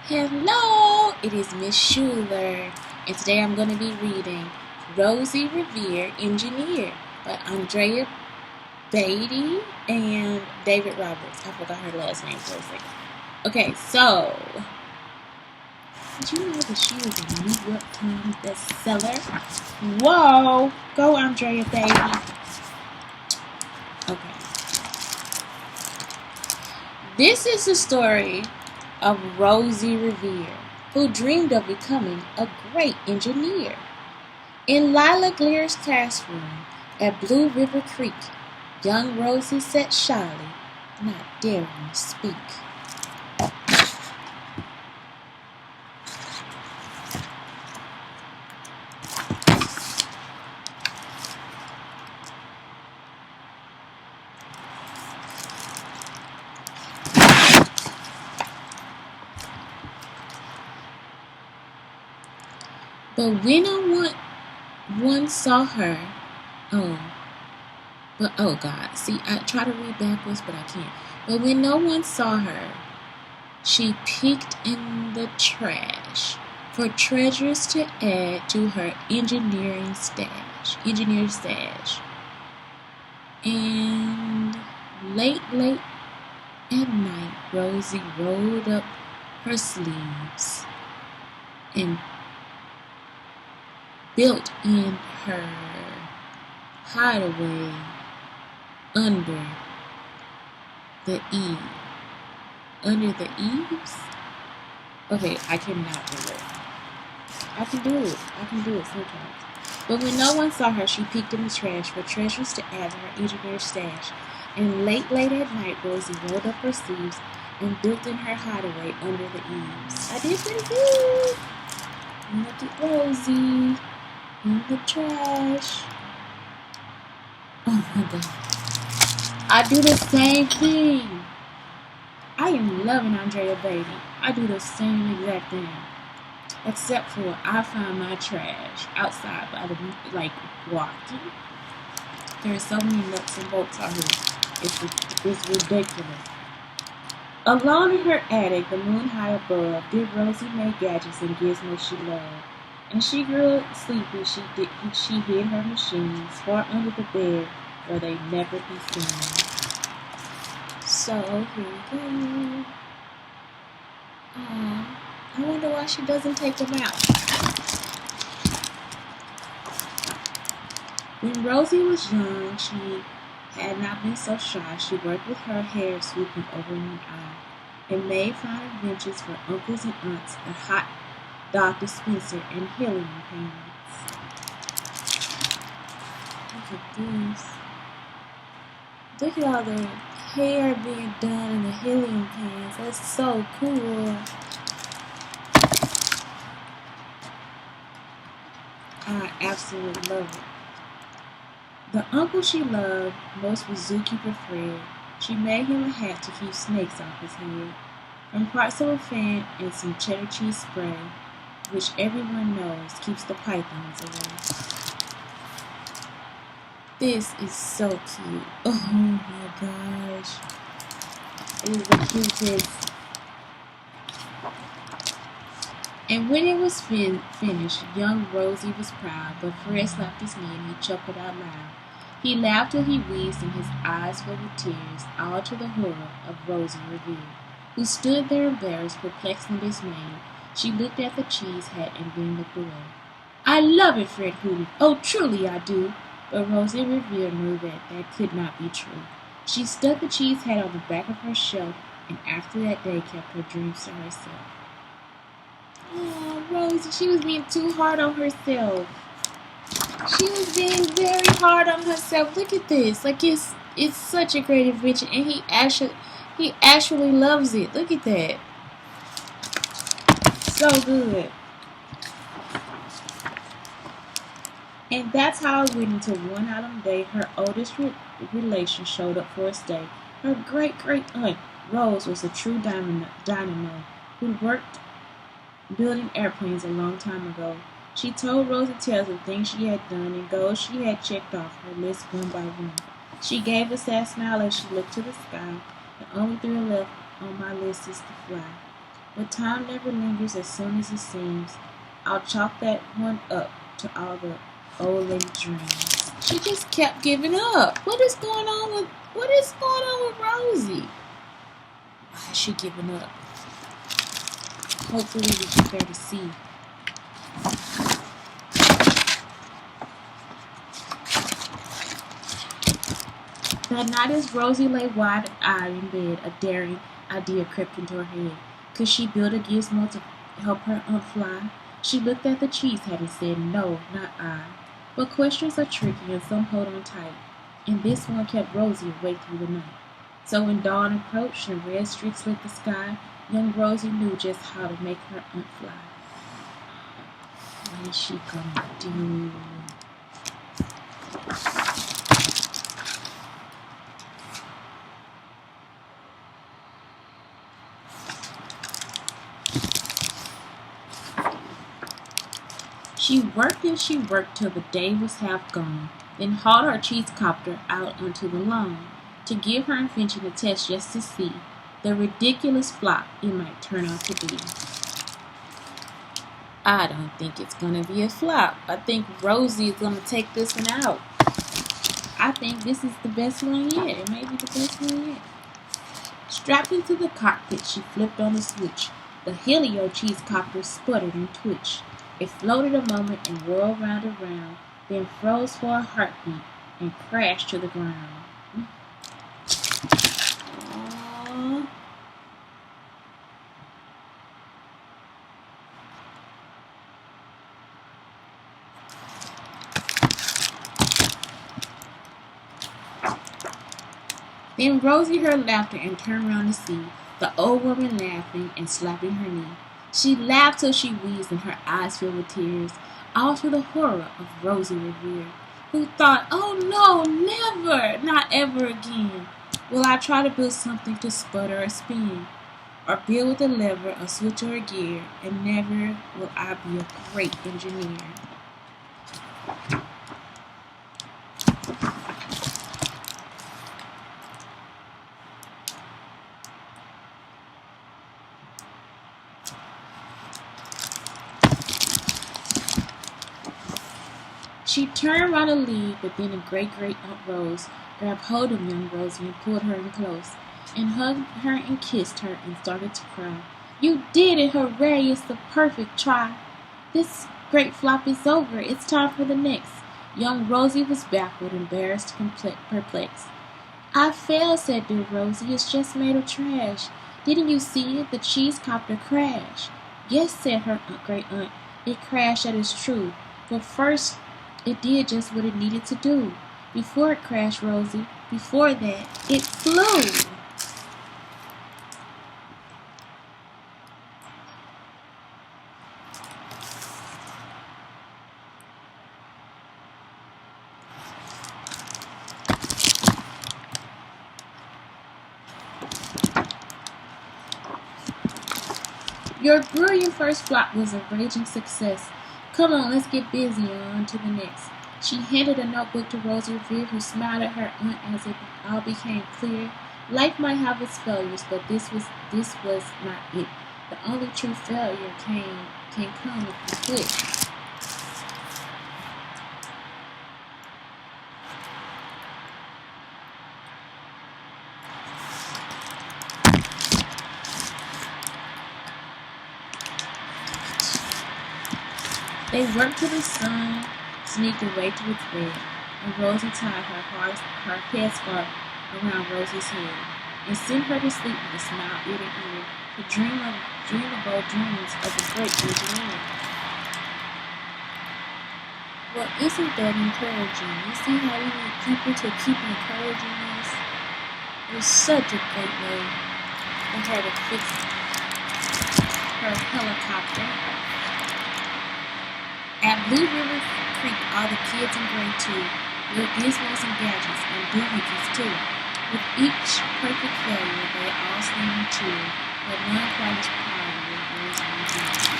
Hello, it is Miss Schuler, and today I'm going to be reading Rosie, Revere, Engineer by Andrea, Beaty, and David Roberts. I forgot her last name for a second. Okay, so, did you know that she is a New York Times bestseller? Whoa, go Andrea, baby. Okay. This is the story of Rosie Revere, who dreamed of becoming a great engineer. In Lila Glier's classroom at Blue River Creek, young Rosie sat shyly, not daring to speak. But when no one saw her, oh God, see, I try to read backwards, but I can't. But when no one saw her, she peeked in the trash for treasures to add to her engineer stash. And late at night, Rosie rolled up her sleeves and built in her hideaway under the eaves. Under the eaves? Okay, I cannot do it. I can do it sometimes. But when no one saw her, she peeked in the trash for treasures to add to her engineer stash. And late at night, Rosie rolled up her sleeves and built in her hideaway under the eaves. I did pretty good. Look at Rosie in the trash. Oh my God. I do the same thing. I am loving Andrea Beaty. I do the same exact thing. Except for I find my trash outside by the, walking. There are so many nuts and bolts out here. It's ridiculous. Alone in her attic, the moon high above, dear Rosie made gadgets and gizmos she loved. And she grew sleepy. She hid her machines far under the bed where they'd never be seen. So here we go. I wonder why she doesn't take them out. When Rosie was young, she had not been so shy. She worked with her hair swooping over one eye and made fine adventures for uncles and aunts, a hot dog dispenser, and healing pans. Look at this. Look at all the hair being done in the helium pans. That's so cool. I absolutely love it. The uncle she loved most was Zookeeper Fred. She made him a hat to keep snakes off his head, and parts of a fan and some cheddar cheese spray, which everyone knows keeps the pythons away. This is so cute. Oh my gosh. It is the cutest. And when it was finished, young Rosie was proud, but Fred slapped his knee and he chuckled out loud. He laughed till he wheezed and his eyes filled with tears, all to the horror of Rosie Revere, who stood there embarrassed, perplexed, and dismayed. She looked at the cheese hat and then looked away. I love it, Fred hooted. Oh, truly I do. But Rosie Revere knew that could not be true. She stuck the cheese hat on the back of her shelf, and after that day kept her dreams to herself. Oh, Rosie, she was being too hard on herself. She was being very hard on herself. Look at this. It's such a great invention, and he actually loves it. Look at that. So good. And that's how it went until one autumn day her oldest relation showed up for a stay. Her great-great-aunt, Rose, was a true dynamo who worked building airplanes a long time ago. She told Rosie tales of things she had done and goals she had checked off her list one by one. She gave a sad smile as she looked to the sky. The only thrill left on my list is to fly. But time never lingers as soon as it seems. I'll chalk that one up to all the old lady dreams. She just kept giving up. What is going on with Rosie? Why is she giving up? Hopefully we get there to see. That night as Rosie lay wide-eyed in bed, a daring idea crept into her head. Could she build a gizmo to help her aunt fly? She looked at the cheese head and said, "No, not I." But questions are tricky and some hold on tight, and this one kept Rosie awake through the night. So when dawn approached and red streaks lit the sky, young Rosie knew just how to make her aunt fly. What is she gonna do? She worked till the day was half gone, then hauled her cheese copter out onto the lawn to give her invention a test just to see the ridiculous flop it might turn out to be. I don't think it's gonna be a flop. I think Rosie is gonna take this one out. I think this is the best one yet. It may be the best one yet. Strapped into the cockpit, she flipped on the switch. The helio cheese copter sputtered and twitched. It floated a moment and whirled round and round, then froze for a heartbeat and crashed to the ground. Aww. Then Rosie heard laughter and turned round to see the old woman laughing and slapping her knee. She laughed till she wheezed and her eyes filled with tears, all to the horror of Rosie Revere, who thought, "Oh no, never, not ever again will I try to build something to sputter or spin, or build with a lever, a switch, or a gear, and never will I be a great engineer." She turned round to leave, but then a great-great-aunt Rose grabbed hold of young Rosie and pulled her in close, and hugged her and kissed her and started to cry. "You did it! Hooray! It's the perfect try! This great flop is over. It's time for the next." Young Rosie was baffled, embarrassed, perplexed. "I failed," said dear Rosie. "It's just made of trash. Didn't you see it? The cheese copter crashed." "Yes," said her great aunt. "It crashed, that is true. But first it did just what it needed to do. Before it crashed, Rosie, before that, it flew." "Your brilliant first flop was a raging success. Come on, let's get busy and on to the next." She handed a notebook to Rosie Revere, who smiled at her aunt as it all became clear. Life might have its failures, but this was not it. The only true failure can come if you quit. They worked till the sun sneaked away to its bed, and Rosie tied her headscarf around Rosie's head and sent her to sleep with a smile ear to ear, to dream of bold dreams of a great engineer. Well, isn't that encouraging? You see how we need people to keep encouraging us? It was such a great way for her to fix her helicopter. At Blue River Creek, all the kids in grade 2 built gizmos and gadgets and doohickeys too. With each perfect failure, they all screamed and cheered, but none quite as proud of it as Rosie.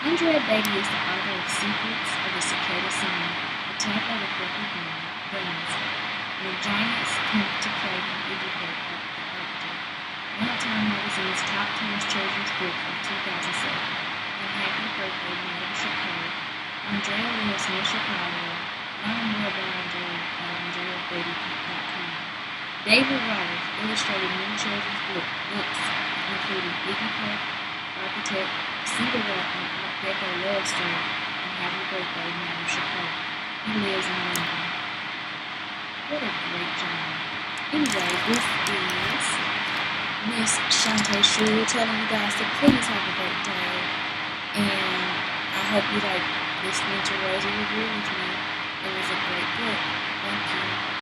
Andrea Beaty is the author of Secrets of the Cicada Song, Attack of the Fluffy Birds, when giants come to play in Iggy Pop at the Arctic, one of Time Magazine's top 10 children's books of 2007, and Happy Birthday, Madam Chicago. Andrea lives near Chicago. Learn more about Andrea at AndreaBeaty.com. David Roberts illustrated new children's books, including Iggy Pop, Architect, Cinderella, and Art Deco Love Story, and Happy Birthday, Madam Chicago. He lives in London. What a great job. Anyway, this is Miss Shantae Shrew telling you guys to please have a great day. And I hope you like listening to Rosie review with me. It was a great